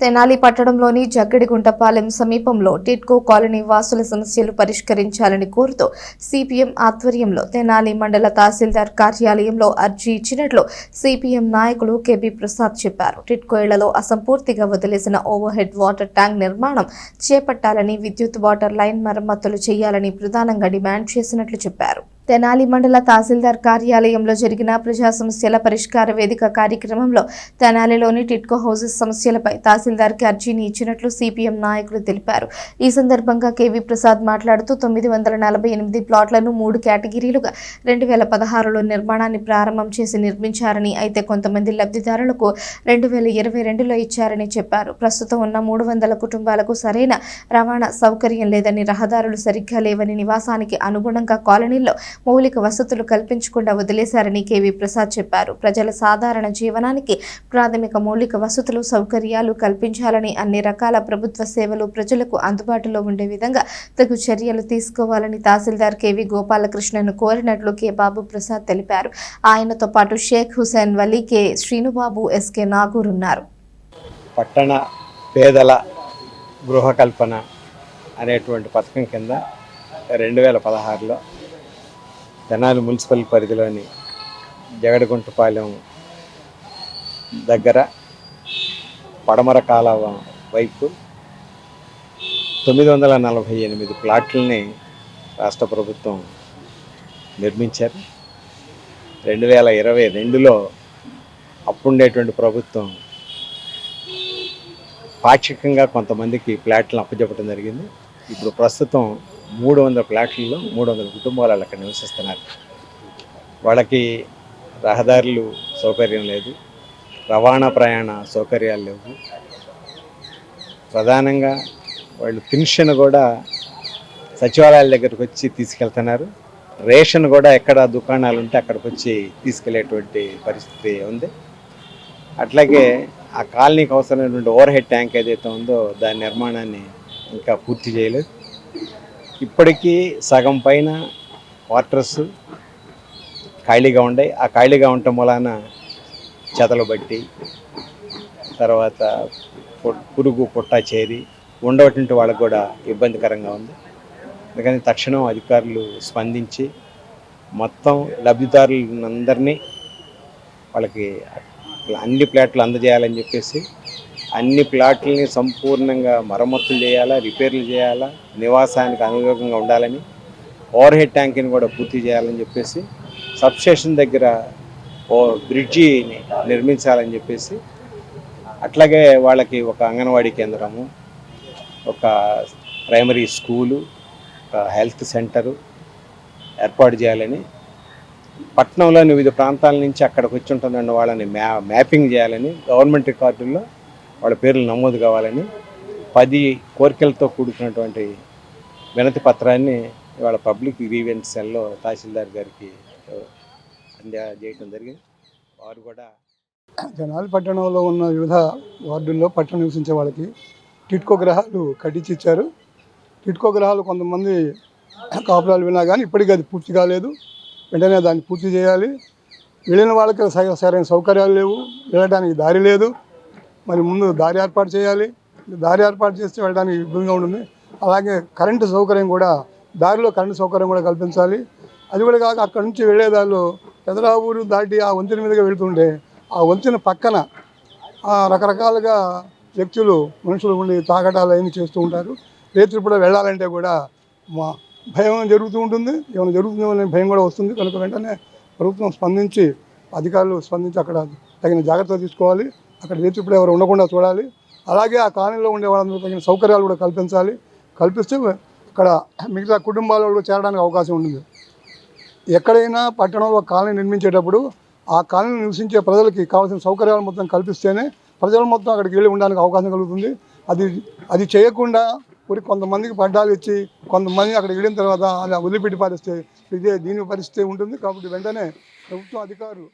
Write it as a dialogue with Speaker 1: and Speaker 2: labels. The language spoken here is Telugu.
Speaker 1: తెనాలి పట్టణంలోని జగ్గడిగుంటపాలెం సమీపంలో టిట్కో కాలనీ వాసుల సమస్యలు పరిష్కరించాలని కోరుతూ సిపిఎం ఆధ్వర్యంలో తెనాలి మండల తహసీల్దార్ కార్యాలయంలో అర్జీ ఇచ్చినట్లు సిపిఎం నాయకులు కెబి ప్రసాద్ చెప్పారు. టిట్కో ఇళ్లలో అసంపూర్తిగా వదిలేసిన ఓవర్ హెడ్ వాటర్ ట్యాంక్ నిర్మాణం చేపట్టాలని, విద్యుత్ వాటర్ లైన్ మరమ్మతులు చేయాలని ప్రధానంగా డిమాండ్ చేసినట్లు చెప్పారు. తెనాలి మండల తహసీల్దార్ కార్యాలయంలో జరిగిన ప్రజా సమస్యల పరిష్కార వేదిక కార్యక్రమంలో తెనాలిలోని టిట్కో హౌసెస్ సమస్యలపై తహసీల్దార్కి అర్జీని ఇచ్చినట్లు సిపిఎం నాయకులు తెలిపారు. ఈ సందర్భంగా కెవి ప్రసాద్ మాట్లాడుతూ 948 ప్లాట్లను 3 కేటగిరీలుగా 2016లో నిర్మాణాన్ని ప్రారంభం చేసి నిర్మించారని, అయితే కొంతమంది లబ్ధిదారులకు 2022లో ఇచ్చారని చెప్పారు. ప్రస్తుతం ఉన్న 300 కుటుంబాలకు సరైన రవాణా సౌకర్యం లేదని, రహదారులు సరిగ్గా లేవని, నివాసానికి అనుగుణంగా కాలనీల్లో మౌలిక వసతులు కల్పించకుండా వదిలేశారని కెవి ప్రసాద్ చెప్పారు. ప్రజల సాధారణ జీవనానికి ప్రాథమిక మౌలిక వసతులు, సౌకర్యాలు కల్పించాలని, అన్ని రకాల ప్రభుత్వ సేవలు ప్రజలకు అందుబాటులో ఉండే విధంగా తగు చర్యలు తీసుకోవాలని తహసీల్దార్ కెవి గోపాలకృష్ణను కోరినట్లు కె బాబు ప్రసాద్ తెలిపారు. ఆయనతో పాటు షేక్ హుసేన్ వలీ, కె శ్రీనుబాబు, ఎస్కే నాగూర్ ఉన్నారు.
Speaker 2: పట్టణ పేదల గృహ కల్పన అనేటువంటి పథకం కింద 2016లో తెనాలి మున్సిపల్ పరిధిలోని జగడిగుంటపాలెం దగ్గర పడమర కాలువ వైపు 948 ప్లాట్లని రాష్ట్ర ప్రభుత్వం నిర్మించారు. 2022లో అప్పుండేటువంటి ప్రభుత్వం పాక్షికంగా కొంతమందికి ప్లాట్లను అప్పచెప్పడం జరిగింది. ఇప్పుడు ప్రస్తుతం 300 ప్లాట్లలో 300 కుటుంబాలు అక్కడ నివసిస్తున్నారు. వాళ్ళకి రహదారులు సౌకర్యం లేదు, రవాణా ప్రయాణ సౌకర్యాలు లేవు. ప్రధానంగా వాళ్ళు పెన్షన్ కూడా సచివాలయాల దగ్గరకు వచ్చి తీసుకెళ్తున్నారు. రేషన్ కూడా ఎక్కడ దుకాణాలు ఉంటే అక్కడికి వచ్చి తీసుకెళ్లేటువంటి పరిస్థితి ఉంది. అట్లాగే ఆ కాలనీకి అవసరమైనటువంటి ఓవర్ హెడ్ ట్యాంక్ ఏదైతే ఉందో దాని నిర్మాణాన్ని ఇంకా పూర్తి చేయలేదు. ఇప్పటికీ సగం పైన క్వార్టర్స్ ఖాళీగా ఉన్నాయి. ఆ ఖాళీగా ఉండటం వలన చెదలు బట్టి, తర్వాత పురుగు పుట్ట చేరి ఉండవటువంటి వాళ్ళకు కూడా ఇబ్బందికరంగా ఉంది. అందుకని తక్షణం అధికారులు స్పందించి మొత్తం లబ్ధిదారులందరినీ వాళ్ళకి అన్ని ప్లాట్లు అందజేయాలని చెప్పేసి, అన్ని ప్లాట్లని సంపూర్ణంగా మరమ్మతులు చేయాలా, రిపేర్లు చేయాలా, నివాసానికి అనుయోగంగా ఉండాలని, ఓవర్ హెడ్ ట్యాంక్ని కూడా పూర్తి చేయాలని చెప్పేసి, సబ్స్టేషన్ దగ్గర ఓ బ్రిడ్జిని నిర్మించాలని చెప్పేసి, అట్లాగే వాళ్ళకి ఒక అంగన్వాడీ కేంద్రము, ఒక ప్రైమరీ స్కూలు, ఒక హెల్త్ సెంటరు ఏర్పాటు చేయాలని, పట్టణంలోని వివిధ ప్రాంతాల నుంచి అక్కడికి వచ్చి ఉంటున్న వాళ్ళని మ్యాపింగ్ చేయాలని, గవర్నమెంట్ రికార్డుల్లో వాళ్ళ పేర్లు నమోదు కావాలని 10 కోరికలతో కూడుకున్నటువంటి వినతి పత్రాన్ని ఇవాళ పబ్లిక్ గ్రీవెన్స్ సెల్లో తహసీల్దార్ గారికి అందజేయడం జరిగింది. వారు కూడా
Speaker 3: తెనాలి పట్టణంలో ఉన్న వివిధ వార్డుల్లో పట్టణం నివసించే వాళ్ళకి టిట్కో గృహాలు కట్టించి ఇచ్చారు. టిట్కో గృహాలు కొంతమంది కాపురాలు వినా కానీ ఇప్పటికీ అది పూర్తి కాలేదు. వెంటనే దాన్ని పూర్తి చేయాలి. వెళ్ళిన వాళ్ళకి సరైన సౌకర్యాలు లేవు, వెళ్ళడానికి దారి లేదు. మరి ముందు దారి ఏర్పాటు చేయాలి. దారి ఏర్పాటు చేస్తే వెళ్ళడానికి ఇబ్బందిగా ఉంటుంది. అలాగే కరెంటు సౌకర్యం కూడా, దారిలో కరెంటు సౌకర్యం కూడా కల్పించాలి. అది కూడా కాక అక్కడ నుంచి వెళ్ళేదాళ్ళు పెదరావూరు దాటి ఆ వంతెన మీదుగా వెళుతుంటే ఆ వంతెన పక్కన రకరకాలుగా వ్యక్తులు, మనుషులు ఉండి తాగటాలు అవన్నీ చేస్తూ ఉంటారు. రేతులు కూడా వెళ్ళాలంటే కూడా భయం జరుగుతూ ఉంటుంది. ఏమైనా జరుగుతుందో అనే భయం కూడా వస్తుంది. కనుక వెంటనే ప్రభుత్వం స్పందించి, అధికారులు స్పందించి అక్కడ తగిన జాగ్రత్తలు తీసుకోవాలి. అక్కడ రేతులు ఎవరు ఉండకుండా చూడాలి. అలాగే ఆ కాలనీలో ఉండే వాళ్ళందరూ తగిన సౌకర్యాలు కూడా కల్పించాలి. కల్పిస్తే అక్కడ మిగతా కుటుంబాలు కూడా చేరడానికి అవకాశం ఉంటుంది. ఎక్కడైనా పట్టణంలో కాలనీ నిర్మించేటప్పుడు ఆ కాలనీ నివసించే ప్రజలకి కావాల్సిన సౌకర్యాలు మొత్తం కల్పిస్తేనే ప్రజలు మొత్తం అక్కడికి వెళ్ళి ఉండడానికి అవకాశం కలుగుతుంది. అది చేయకుండా కొంతమందికి పడ్డాలు ఇచ్చి కొంతమంది అక్కడికి వెళ్ళిన తర్వాత అలా వదిలిపెట్టి పారిస్తే దీని పరిస్థితి ఉంటుంది. కాబట్టి వెంటనే ప్రభుత్వం అధికారులు